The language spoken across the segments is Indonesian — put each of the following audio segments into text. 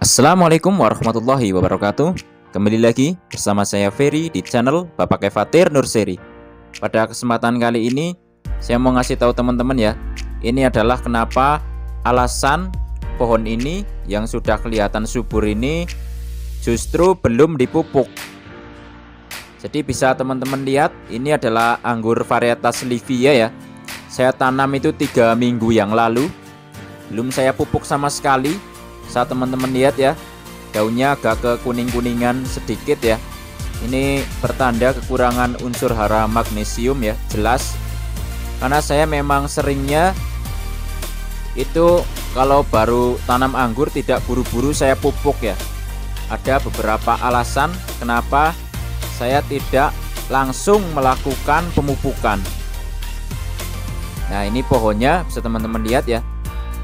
Assalamualaikum warahmatullahi wabarakatuh. Kembali lagi bersama saya Ferry di channel Bapak Kefatir Nurseri. Pada kesempatan kali ini saya mau ngasih tahu teman-teman ya. Ini adalah kenapa alasan pohon ini yang sudah kelihatan subur ini justru belum dipupuk. Jadi bisa teman-teman lihat, ini adalah anggur varietas Livia ya. Saya tanam itu 3 minggu yang lalu. Belum saya pupuk sama sekali. Saat teman-teman lihat ya, daunnya agak ke kuning-kuningan sedikit ya. Ini pertanda kekurangan unsur hara magnesium ya, jelas. Karena saya memang seringnya itu kalau baru tanam anggur tidak buru-buru saya pupuk ya. Ada beberapa alasan kenapa saya tidak langsung melakukan pemupukan. Nah, ini pohonnya bisa teman-teman lihat ya.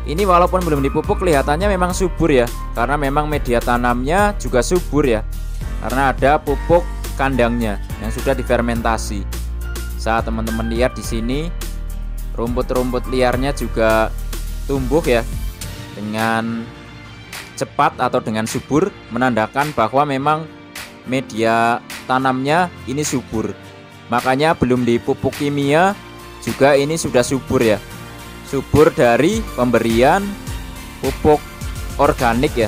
Ini walaupun belum dipupuk kelihatannya memang subur ya, karena memang media tanamnya juga subur ya, karena ada pupuk kandangnya yang sudah difermentasi. Saat teman-teman lihat di sini, rumput-rumput liarnya juga tumbuh ya dengan cepat atau dengan subur, menandakan bahwa memang media tanamnya ini subur. Makanya belum dipupuk kimia juga ini sudah subur ya. Subur dari pemberian pupuk organik ya.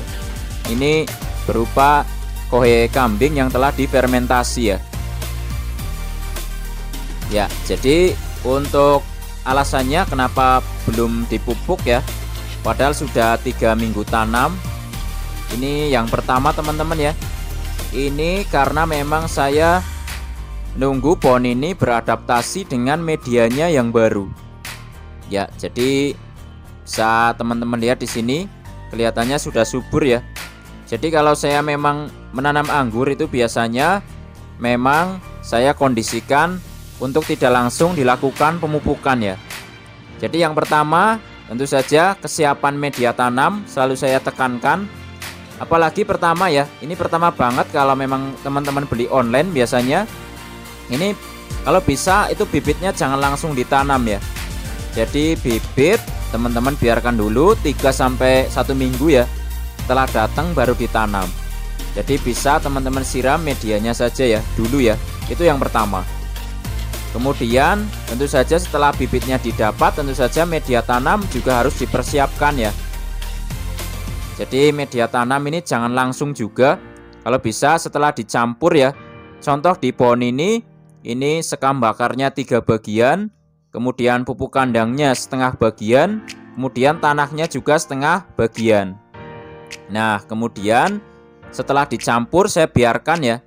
Ini berupa kohe kambing yang telah difermentasi ya. Ya, jadi untuk alasannya kenapa belum dipupuk ya, padahal sudah 3 minggu tanam. Ini yang pertama teman-teman ya. Ini karena memang saya nunggu pohon ini beradaptasi dengan medianya yang baru. Ya, jadi bisa teman-teman lihat di sini kelihatannya sudah subur ya. Jadi kalau saya memang menanam anggur itu biasanya memang saya kondisikan untuk tidak langsung dilakukan pemupukan ya. Jadi yang pertama tentu saja kesiapan media tanam selalu saya tekankan. Apalagi pertama ya, ini pertama banget kalau memang teman-teman beli online biasanya. Ini kalau bisa itu bibitnya jangan langsung ditanam ya. Jadi bibit teman-teman biarkan dulu 3-1 minggu ya. Setelah datang baru ditanam. Jadi bisa teman-teman siram medianya saja ya dulu ya. Itu yang pertama. Kemudian tentu saja setelah bibitnya didapat, tentu saja media tanam juga harus dipersiapkan ya. Jadi media tanam ini jangan langsung juga. Kalau bisa setelah dicampur ya. Contoh di pohon ini sekam bakarnya 3 bagian. Kemudian pupuk kandangnya setengah bagian, kemudian tanahnya juga setengah bagian. Nah, kemudian setelah dicampur saya biarkan ya.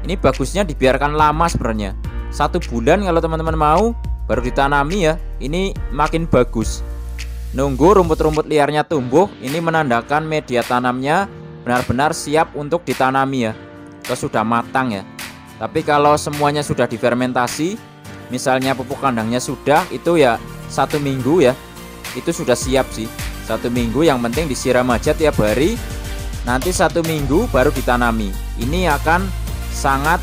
Ini bagusnya dibiarkan lama sebenarnya. 1 bulan kalau teman-teman mau baru ditanami ya. Ini makin bagus. Nunggu rumput-rumput liarnya tumbuh, ini menandakan media tanamnya benar-benar siap untuk ditanami ya. Kalau sudah matang ya. Tapi kalau semuanya sudah difermentasi, misalnya pupuk kandangnya sudah, itu ya 1 minggu ya, itu sudah siap sih. 1 minggu yang penting disiram aja tiap hari. Nanti 1 minggu baru ditanami. Ini akan sangat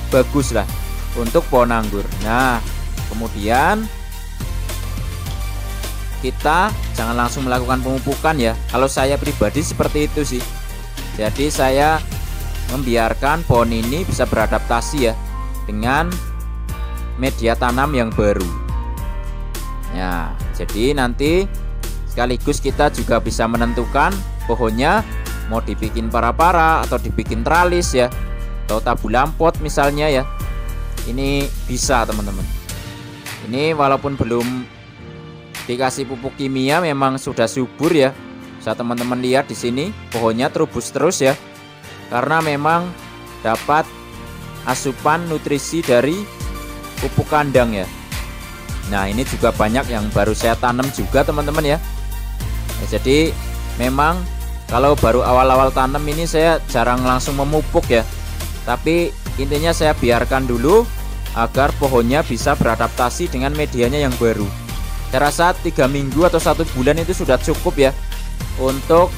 bagus lah untuk pohon anggur. Nah, kemudian kita jangan langsung melakukan pemupukan ya. Kalau saya pribadi seperti itu sih. Jadi saya membiarkan pohon ini bisa beradaptasi ya dengan media tanam yang baru. Ya, jadi nanti sekaligus kita juga bisa menentukan pohonnya mau dibikin para-para atau dibikin tralis ya, atau tabulampot misalnya ya. Ini bisa teman-teman. Ini walaupun belum dikasih pupuk kimia memang sudah subur ya. Bisa teman-teman lihat di sini pohonnya terubus terus ya. Karena memang dapat asupan nutrisi dari pupuk kandang ya. Nah, ini juga banyak yang baru saya tanam juga teman-teman ya. Jadi memang kalau baru awal-awal tanam ini saya jarang langsung memupuk ya. Tapi intinya saya biarkan dulu agar pohonnya bisa beradaptasi dengan medianya yang baru. Saya rasa 3 minggu atau 1 bulan itu sudah cukup ya untuk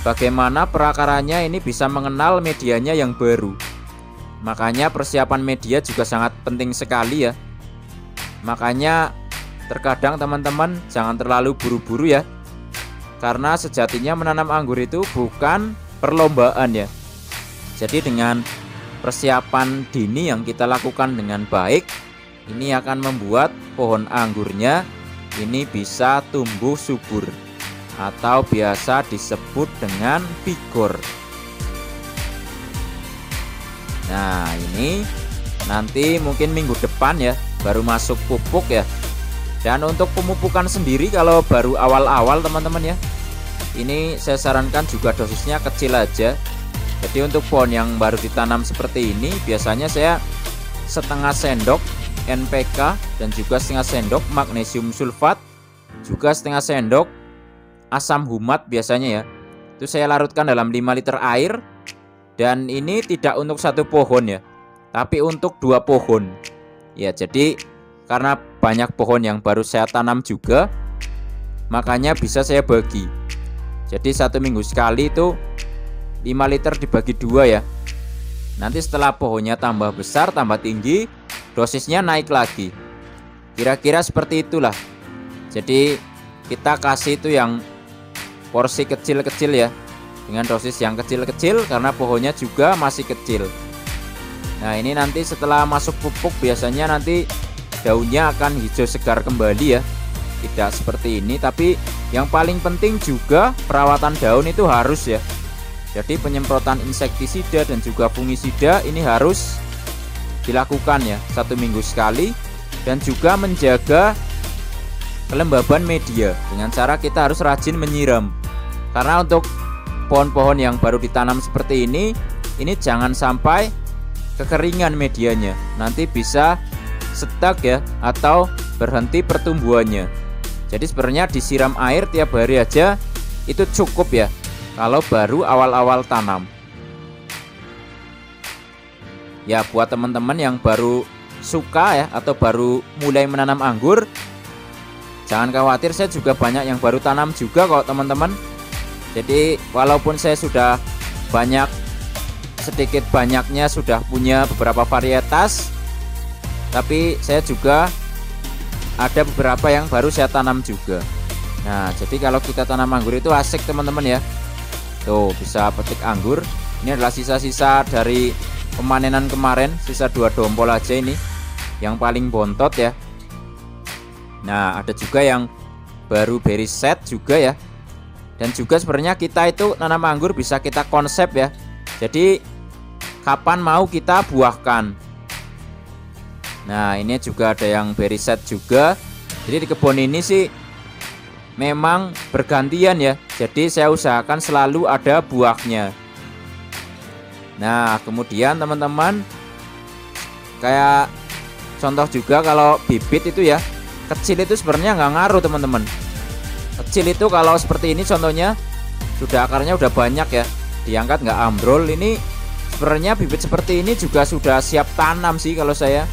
bagaimana perakarannya ini bisa mengenal medianya yang baru. Makanya persiapan media juga sangat penting sekali ya. Makanya terkadang teman-teman jangan terlalu buru-buru ya. karena sejatinya menanam anggur itu bukan perlombaan ya. Jadi dengan persiapan dini yang kita lakukan dengan baik, ini akan membuat pohon anggurnya ini bisa tumbuh subur atau biasa disebut dengan vigor. Nah, ini nanti mungkin minggu depan ya baru masuk pupuk ya. Dan untuk pemupukan sendiri kalau baru awal-awal teman-teman ya, ini saya sarankan juga dosisnya kecil aja. Jadi untuk pohon yang baru ditanam seperti ini biasanya saya setengah sendok NPK dan juga setengah sendok magnesium sulfat, juga setengah sendok asam humat biasanya ya. Itu saya larutkan dalam 5 liter air. Dan ini tidak untuk satu pohon ya, tapi untuk 2 pohon. Ya, jadi karena banyak pohon yang baru saya tanam juga, makanya bisa saya bagi. Jadi 1 minggu sekali itu 5 liter dibagi 2 ya. Nanti setelah pohonnya tambah besar, tambah tinggi, dosisnya naik lagi. Kira-kira seperti itulah. Jadi kita kasih itu yang porsi kecil-kecil ya, dengan dosis yang kecil-kecil karena pohonnya juga masih kecil. Nah, ini nanti setelah masuk pupuk biasanya nanti daunnya akan hijau segar kembali ya. Tidak seperti ini, tapi yang paling penting juga perawatan daun itu harus ya. Jadi penyemprotan insektisida dan juga fungisida ini harus dilakukan ya 1 minggu sekali, dan juga menjaga kelembaban media dengan cara kita harus rajin menyiram. Karena untuk pohon-pohon yang baru ditanam seperti ini jangan sampai kekeringan medianya, nanti bisa stuck ya atau berhenti pertumbuhannya. Jadi sebenarnya disiram air tiap hari aja itu cukup ya kalau baru awal-awal tanam. Ya, buat teman-teman yang baru suka ya atau baru mulai menanam anggur, jangan khawatir, saya juga banyak yang baru tanam juga kok teman-teman. Jadi walaupun saya sudah sedikit banyaknya sudah punya beberapa varietas, tapi saya juga ada beberapa yang baru saya tanam juga. Nah, jadi kalau kita tanam anggur itu asik teman-teman ya. Tuh, bisa petik anggur. Ini adalah sisa-sisa dari pemanenan kemarin, sisa 2 dompol aja ini yang paling bontot ya. Nah, ada juga yang baru berry set juga ya. Dan juga sebenarnya kita itu nanam anggur bisa kita konsep ya. Jadi kapan mau kita buahkan. Nah, ini juga ada yang berry set juga. Jadi di kebun ini sih memang bergantian ya. Jadi saya usahakan selalu ada buahnya. Nah, kemudian teman-teman, kayak contoh juga kalau bibit itu ya, kecil itu sebenarnya nggak ngaruh teman-teman. Kecil itu kalau seperti ini contohnya sudah akarnya udah banyak ya, diangkat nggak ambrol. Ini sebenarnya bibit seperti ini juga sudah siap tanam sih kalau saya.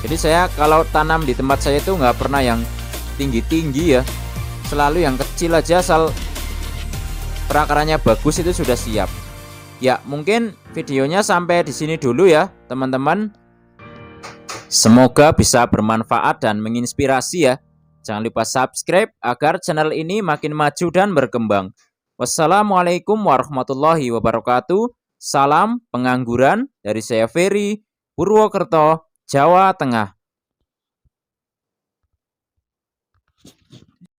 Jadi saya kalau tanam di tempat saya itu nggak pernah yang tinggi-tinggi ya, selalu yang kecil aja, asal perakarannya bagus itu sudah siap. Ya, mungkin videonya sampai di sini dulu ya teman-teman. Semoga bisa bermanfaat dan menginspirasi ya. Jangan lupa subscribe agar channel ini makin maju dan berkembang. Wassalamualaikum warahmatullahi wabarakatuh. Salam pengangguran dari saya Ferry, Purwokerto, Jawa Tengah.